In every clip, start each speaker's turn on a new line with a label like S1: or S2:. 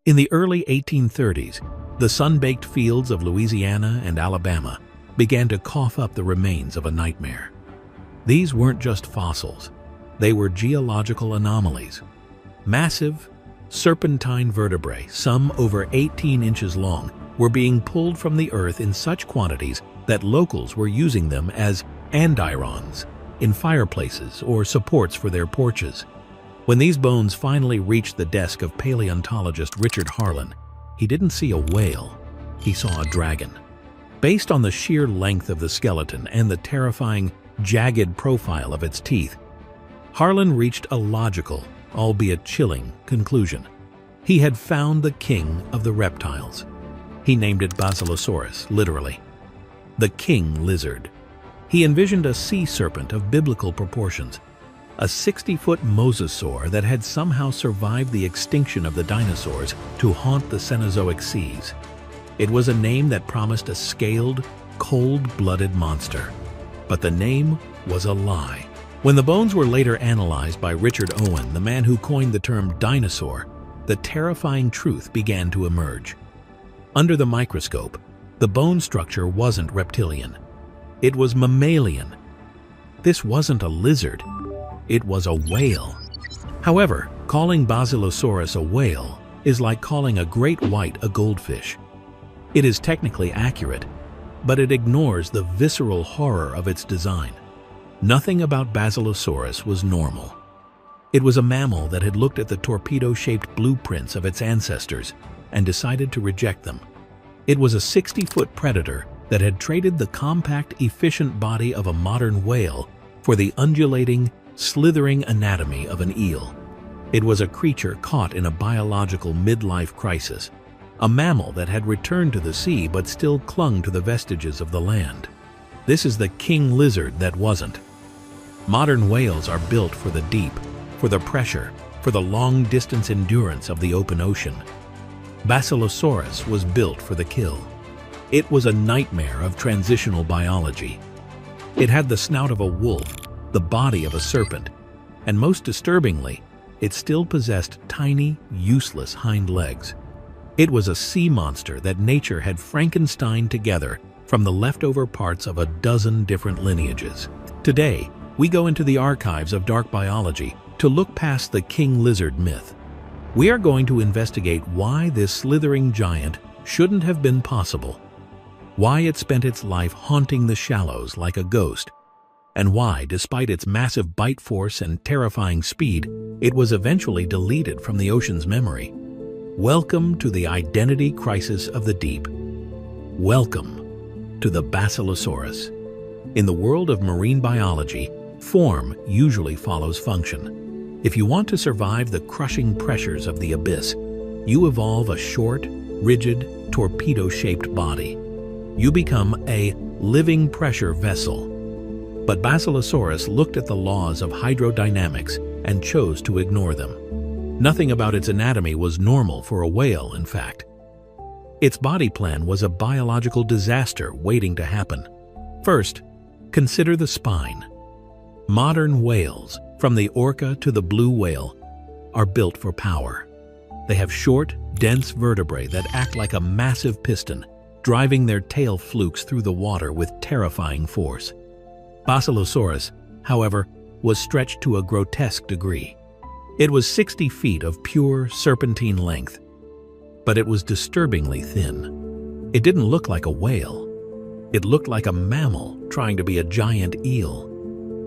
S1: In the early 1830s, the sun-baked fields of Louisiana and Alabama began to cough up the remains of a nightmare. These weren't just fossils, they were geological anomalies. Massive, serpentine vertebrae, some over 18 inches long, were being pulled from the earth in such quantities that locals were using them as andirons in fireplaces or supports for their porches. When these bones finally reached the desk of paleontologist Richard Harlan, he didn't see a whale, he saw a dragon. Based on the sheer length of the skeleton and the terrifying, jagged profile of its teeth, Harlan reached a logical, albeit chilling, conclusion. He had found the king of the reptiles. He named it Basilosaurus, literally, the king lizard. He envisioned a sea serpent of biblical proportions, a 60-foot mosasaur that had somehow survived the extinction of the dinosaurs to haunt the Cenozoic seas. It was a name that promised a scaled, cold-blooded monster. But the name was a lie. When the bones were later analyzed by Richard Owen, the man who coined the term dinosaur, the terrifying truth began to emerge. Under the microscope, the bone structure wasn't reptilian. It was mammalian. This wasn't a lizard. It was a whale. However, calling Basilosaurus a whale is like calling a great white a goldfish. It is technically accurate, but it ignores the visceral horror of its design. Nothing about Basilosaurus was normal. It was a mammal that had looked at the torpedo-shaped blueprints of its ancestors and decided to reject them. It was a 60-foot predator that had traded the compact, efficient body of a modern whale for the undulating, slithering anatomy of an eel. It was a creature caught in a biological midlife crisis, a mammal that had returned to the sea but still clung to the vestiges of the land. This is the king lizard that wasn't. Modern whales are built for the deep, for the pressure, for the long-distance endurance of the open ocean. Basilosaurus was built for the kill. It was a nightmare of transitional biology. It had the snout of a wolf, the body of a serpent, and most disturbingly, it still possessed tiny, useless hind legs. It was a sea monster that nature had Frankensteined together from the leftover parts of a dozen different lineages. Today, we go into the archives of dark biology to look past the king lizard myth. We are going to investigate why this slithering giant shouldn't have been possible, why it spent its life haunting the shallows like a ghost, and why, despite its massive bite force and terrifying speed, it was eventually deleted from the ocean's memory. Welcome to the identity crisis of the deep. Welcome to the Basilosaurus. In the world of marine biology, form usually follows function. If you want to survive the crushing pressures of the abyss, you evolve a short, rigid, torpedo-shaped body. You become a living pressure vessel. But Basilosaurus looked at the laws of hydrodynamics and chose to ignore them. Nothing about its anatomy was normal for a whale, in fact. Its body plan was a biological disaster waiting to happen. First, consider the spine. Modern whales, from the orca to the blue whale, are built for power. They have short, dense vertebrae that act like a massive piston, driving their tail flukes through the water with terrifying force. Basilosaurus, however, was stretched to a grotesque degree. It was 60 feet of pure serpentine length, but it was disturbingly thin. It didn't look like a whale. It looked like a mammal trying to be a giant eel.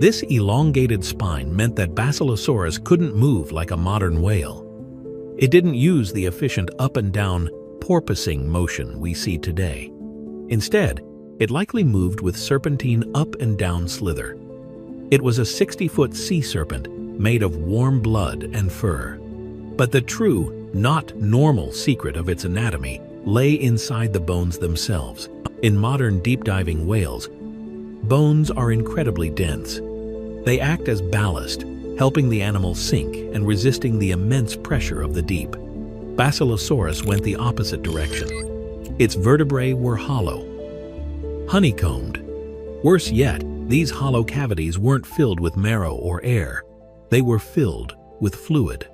S1: This elongated spine meant that Basilosaurus couldn't move like a modern whale. It didn't use the efficient up and down porpoising motion we see today. Instead, it likely moved with serpentine up and down slither. It was a 60-foot sea serpent made of warm blood and fur. But the true, not normal secret of its anatomy lay inside the bones themselves. In modern deep-diving whales, bones are incredibly dense. They act as ballast, helping the animal sink and resisting the immense pressure of the deep. Basilosaurus went the opposite direction. Its vertebrae were hollow, honeycombed. Worse yet, these hollow cavities weren't filled with marrow or air. They were filled with fluid.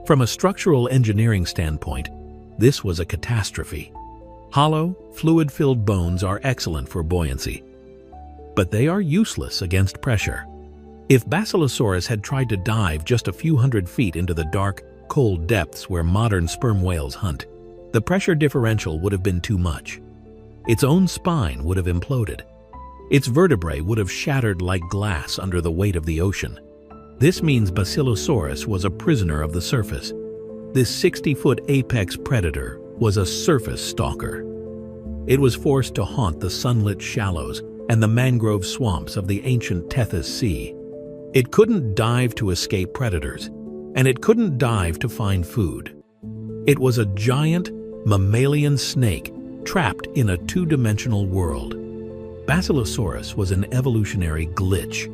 S1: From a structural engineering standpoint, This was a catastrophe. Hollow, fluid-filled bones are excellent for buoyancy, but they are useless against pressure. If Basilosaurus had tried to dive just a few hundred feet into the dark, cold depths where modern sperm whales hunt, the pressure differential would have been too much. Its own spine would have imploded. Its vertebrae would have shattered like glass under the weight of the ocean. This means Basilosaurus was a prisoner of the surface. This 60-foot apex predator was a surface stalker. It was forced to haunt the sunlit shallows and the mangrove swamps of the ancient Tethys Sea. It couldn't dive to escape predators, and it couldn't dive to find food. It was a giant, mammalian snake trapped in a two-dimensional world. Basilosaurus was an evolutionary glitch.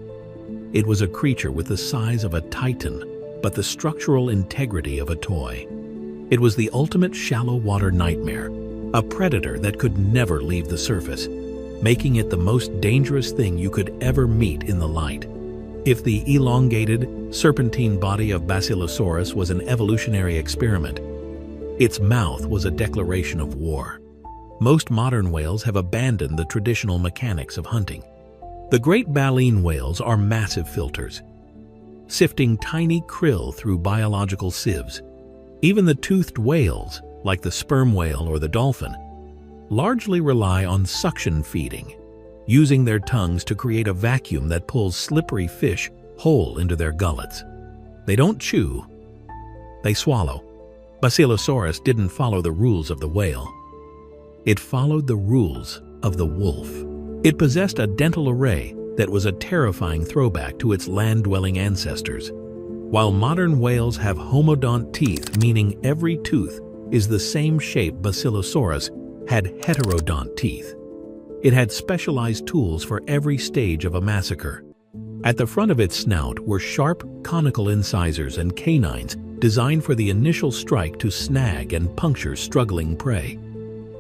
S1: It was a creature with the size of a titan, but the structural integrity of a toy. It was the ultimate shallow-water nightmare, a predator that could never leave the surface, making it the most dangerous thing you could ever meet in the light. If the elongated, serpentine body of Basilosaurus was an evolutionary experiment, its mouth was a declaration of war. Most modern whales have abandoned the traditional mechanics of hunting. The great baleen whales are massive filters, sifting tiny krill through biological sieves. Even the toothed whales, like the sperm whale or the dolphin, largely rely on suction feeding, using their tongues to create a vacuum that pulls slippery fish whole into their gullets. They don't chew, they swallow. Basilosaurus didn't follow the rules of the whale. It followed the rules of the wolf. It possessed a dental array that was a terrifying throwback to its land-dwelling ancestors. While modern whales have homodont teeth, meaning every tooth is the same shape, Basilosaurus had heterodont teeth. It had specialized tools for every stage of a massacre. At the front of its snout were sharp, conical incisors and canines designed for the initial strike to snag and puncture struggling prey.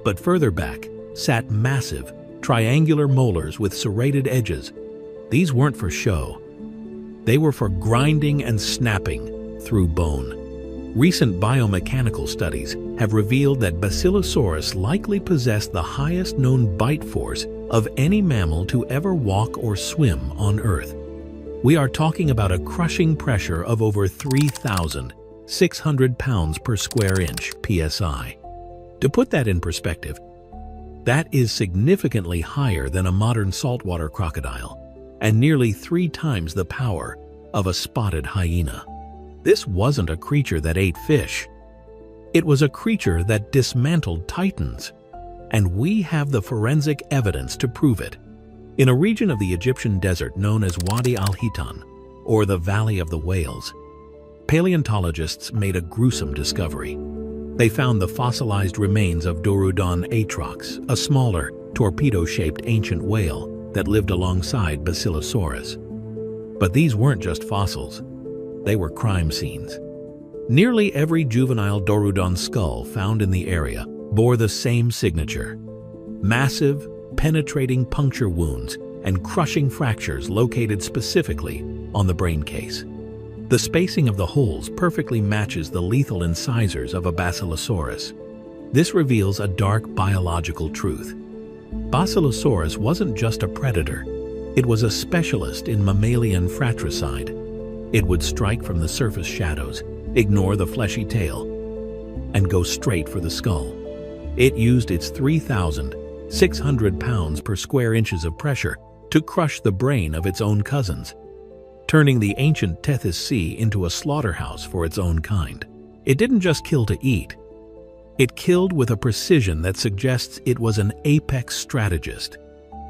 S1: But further back sat massive, triangular molars with serrated edges. These weren't for show. They were for grinding and snapping through bone. Recent biomechanical studies have revealed that Basilosaurus likely possessed the highest known bite force of any mammal to ever walk or swim on Earth. We are talking about a crushing pressure of over 3,600 pounds per square inch (psi). To put that in perspective, that is significantly higher than a modern saltwater crocodile, and nearly 3 times the power of a spotted hyena. This wasn't a creature that ate fish. It was a creature that dismantled titans, and we have the forensic evidence to prove it. In a region of the Egyptian desert known as Wadi al-Hitan, or the Valley of the Whales, paleontologists made a gruesome discovery. They found the fossilized remains of Dorudon atrox, a smaller, torpedo-shaped ancient whale that lived alongside Basilosaurus. But these weren't just fossils. They were crime scenes. Nearly every juvenile Dorudon skull found in the area bore the same signature: massive, penetrating puncture wounds and crushing fractures located specifically on the brain case. The spacing of the holes perfectly matches the lethal incisors of a Basilosaurus. This reveals a dark biological truth. Basilosaurus wasn't just a predator. It was a specialist in mammalian fratricide. It would strike from the surface shadows, ignore the fleshy tail, and go straight for the skull. It used its 3,600 pounds per square inches of pressure to crush the brain of its own cousins, turning the ancient Tethys Sea into a slaughterhouse for its own kind. It didn't just kill to eat. It killed with a precision that suggests it was an apex strategist.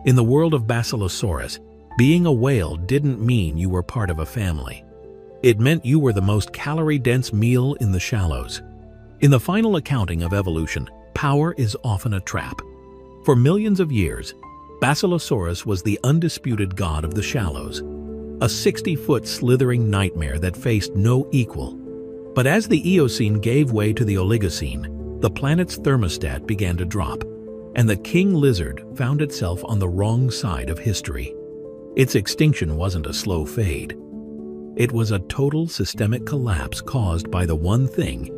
S1: In the world of Basilosaurus, being a whale didn't mean you were part of a family. It meant you were the most calorie-dense meal in the shallows. In the final accounting of evolution, power is often a trap. For millions of years, Basilosaurus was the undisputed god of the shallows, a 60-foot slithering nightmare that faced no equal. But as the Eocene gave way to the Oligocene, the planet's thermostat began to drop, and the king lizard found itself on the wrong side of history. Its extinction wasn't a slow fade. It was a total systemic collapse caused by the one thing: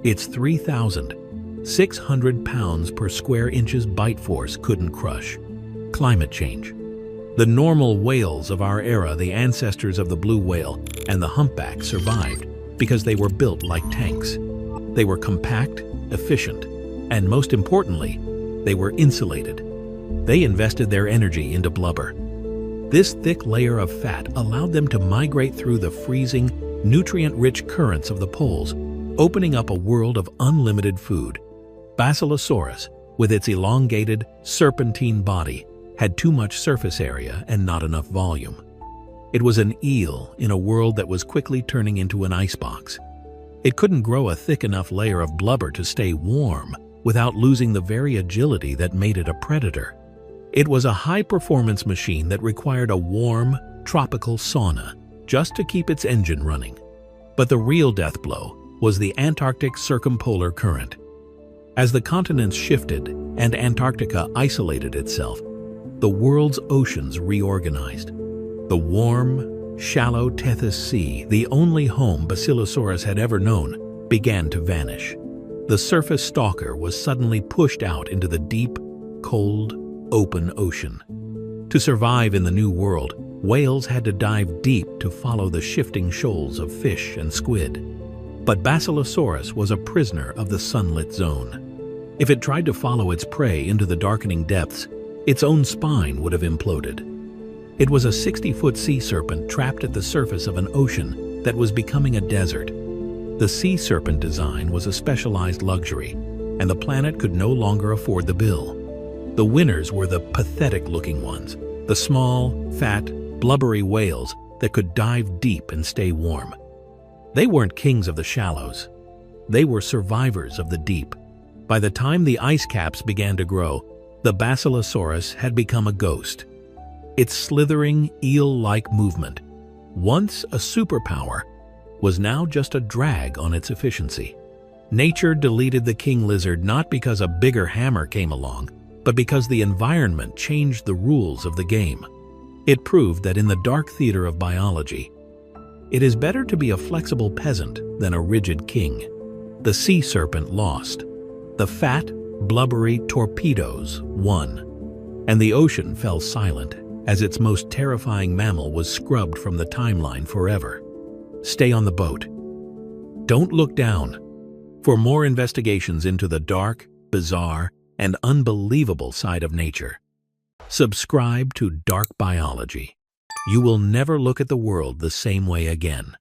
S1: its 3,600 600 pounds per square inches bite force couldn't crush. Climate change. The normal whales of our era, the ancestors of the blue whale and the humpback, survived because they were built like tanks. They were compact, efficient, and most importantly, they were insulated. They invested their energy into blubber. This thick layer of fat allowed them to migrate through the freezing, nutrient-rich currents of the poles, opening up a world of unlimited food. Basilosaurus, with its elongated, serpentine body, had too much surface area and not enough volume. It was an eel in a world that was quickly turning into an icebox. It couldn't grow a thick enough layer of blubber to stay warm without losing the very agility that made it a predator. It was a high-performance machine that required a warm, tropical sauna just to keep its engine running. But the real death blow was the Antarctic circumpolar current. As the continents shifted and Antarctica isolated itself, the world's oceans reorganized. The warm, shallow Tethys Sea, the only home Basilosaurus had ever known, began to vanish. The surface stalker was suddenly pushed out into the deep, cold, open ocean. To survive in the new world, whales had to dive deep to follow the shifting shoals of fish and squid. But Basilosaurus was a prisoner of the sunlit zone. If it tried to follow its prey into the darkening depths, its own spine would have imploded. It was a 60-foot sea serpent trapped at the surface of an ocean that was becoming a desert. The sea serpent design was a specialized luxury, and the planet could no longer afford the bill. The winners were the pathetic-looking ones, the small, fat, blubbery whales that could dive deep and stay warm. They weren't kings of the shallows. They were survivors of the deep. By the time the ice caps began to grow, the Basilosaurus had become a ghost. Its slithering, eel-like movement, once a superpower, was now just a drag on its efficiency. Nature deleted the king lizard not because a bigger hammer came along, but because the environment changed the rules of the game. It proved that in the dark theater of biology, it is better to be a flexible peasant than a rigid king. The sea serpent lost. The fat, blubbery torpedoes won. And the ocean fell silent as its most terrifying mammal was scrubbed from the timeline forever. Stay on the boat. Don't look down. For more investigations into the dark, bizarre, and unbelievable side of nature, subscribe to Dark Biology. You will never look at the world the same way again.